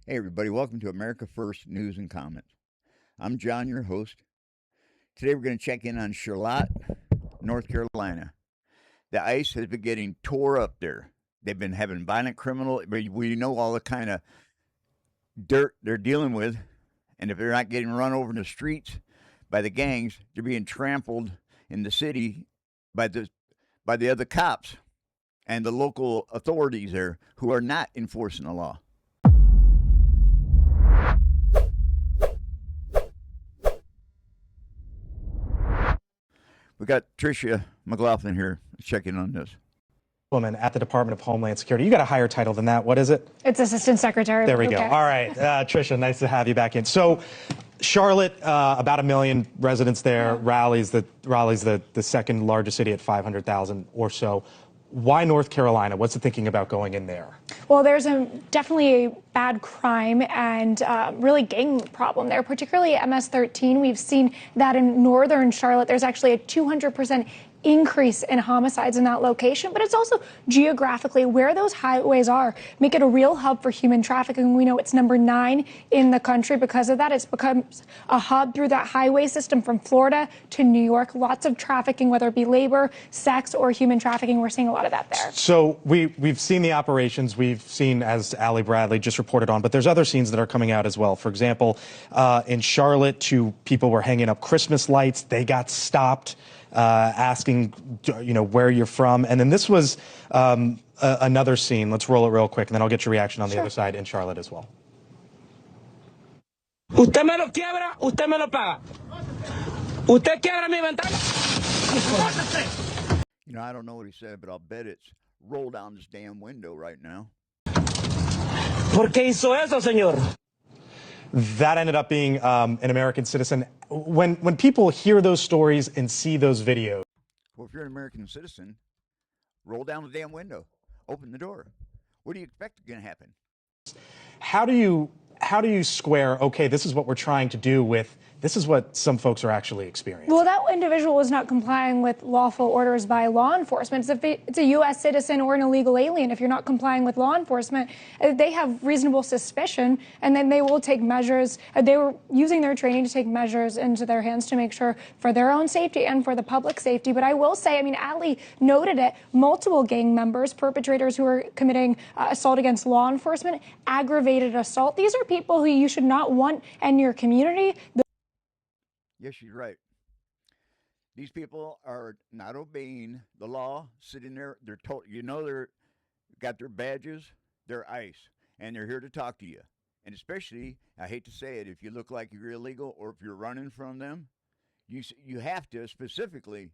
Hey, everybody, welcome to America First News and Comments. I'm John, your host. Today, we're going to check in on Charlotte, North Carolina. The ice has been getting tore up there. They've been having violent criminal. We know all the kind of dirt they're dealing with, and if they're not getting run over in the streets by the gangs, they're being trampled in the city by the other cops and the local authorities there who are not enforcing the law. We got Tricia McLa here checking on this. Woman at the Department of Homeland Security. You got a higher title than that. What is it? It's Assistant Secretary. There we go. All right, Tricia, nice to have you back in. So, Charlotte, about 1 million residents there. Raleigh's the second largest city at 500,000 or so. Why North Carolina? What's the thinking about going in there? Well, there's definitely a bad crime and really gang problem there, particularly MS-13. We've seen that in northern Charlotte. There's actually a 200% increase in homicides in that location, but it's also geographically where those highways are make it a real hub for human trafficking. We know it's number 9 in the country because of that. It's become a hub through that highway system from Florida to New York. Lots of trafficking, whether it be labor, sex, or human trafficking. We're seeing a lot of that there. So we've seen the operations. We've seen, as Allie Bradley just reported on, but there's other scenes that are coming out as well. For example, in Charlotte, 2 people were hanging up Christmas lights. They got stopped. Asking, where you're from. And then this was another scene. Let's roll it real quick, and then I'll get your reaction on the other side in Charlotte as well. Usted me lo quiebra, usted me lo paga. Usted quiebra mi ventana. I don't know what he said, but I'll bet it's roll down this damn window right now. ¿Por qué hizo eso, señor? That ended up being an American citizen. When people hear those stories and see those videos. Well, if you're an American citizen, roll down the damn window, open the door. What do you expect is going to happen? How do you square, okay, this is what we're trying to do with, this is what some folks are actually experiencing? Well, that individual was not complying with lawful orders by law enforcement. It's a U.S. citizen or an illegal alien. If you're not complying with law enforcement, they have reasonable suspicion, and then they will take measures. They were using their training to take measures into their hands to make sure for their own safety and for the public safety. But I will say, Allie noted it, multiple gang members, perpetrators who are committing assault against law enforcement, aggravated assault. These are people who you should not want in your community. Yes, she's right. These people are not obeying the law, sitting there. They're told, they're got their badges, they're ICE, and they're here to talk to you. And especially, I hate to say it, if you look like you're illegal or if you're running from them, you have to specifically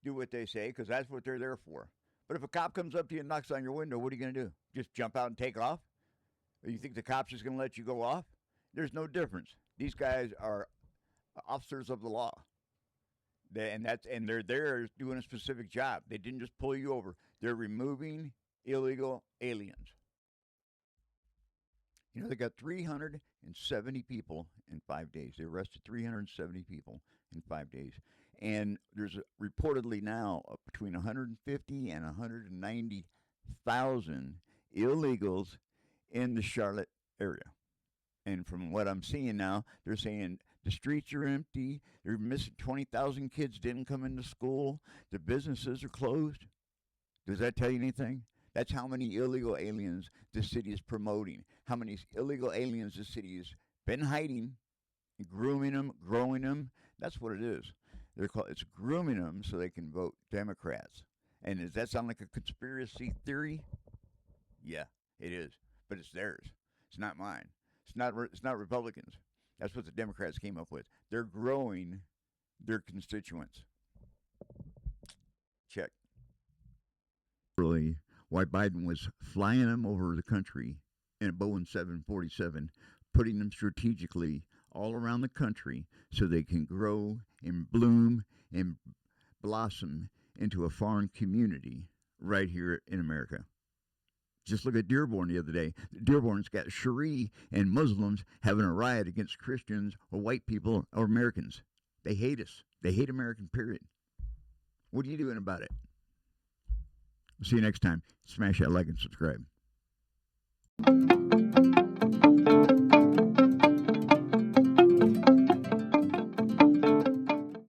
do what they say because that's what they're there for. But if a cop comes up to you and knocks on your window, what are you going to do? Just jump out and take off? Or you think the cop's just going to let you go off? There's no difference. These guys are officers of the law. They're there doing a specific job. They didn't just pull you over. They're removing illegal aliens. They got 370 people in 5 days. They arrested 370 people in 5 days. And there's reportedly now between 150 and 190,000 illegals in the Charlotte area. And from what I'm seeing now, they're saying the streets are empty. They're missing 20,000 kids didn't come into school. The businesses are closed. Does that tell you anything? That's how many illegal aliens the city is promoting. How many illegal aliens the city has been hiding, grooming them, growing them. That's what it is. It's grooming them so they can vote Democrats. And does that sound like a conspiracy theory? Yeah, it is. But it's theirs. It's not mine. It's not Republicans. That's what the Democrats came up with. They're growing their constituents. Check. Really, why Biden was flying them over the country in a Boeing 747, putting them strategically all around the country so they can grow and bloom and blossom into a foreign community right here in America. Just look at Dearborn the other day. Dearborn's got Sharia and Muslims having a riot against Christians or white people or Americans. They hate us. They hate American, period. What are you doing about it? See you next time. Smash that like and subscribe.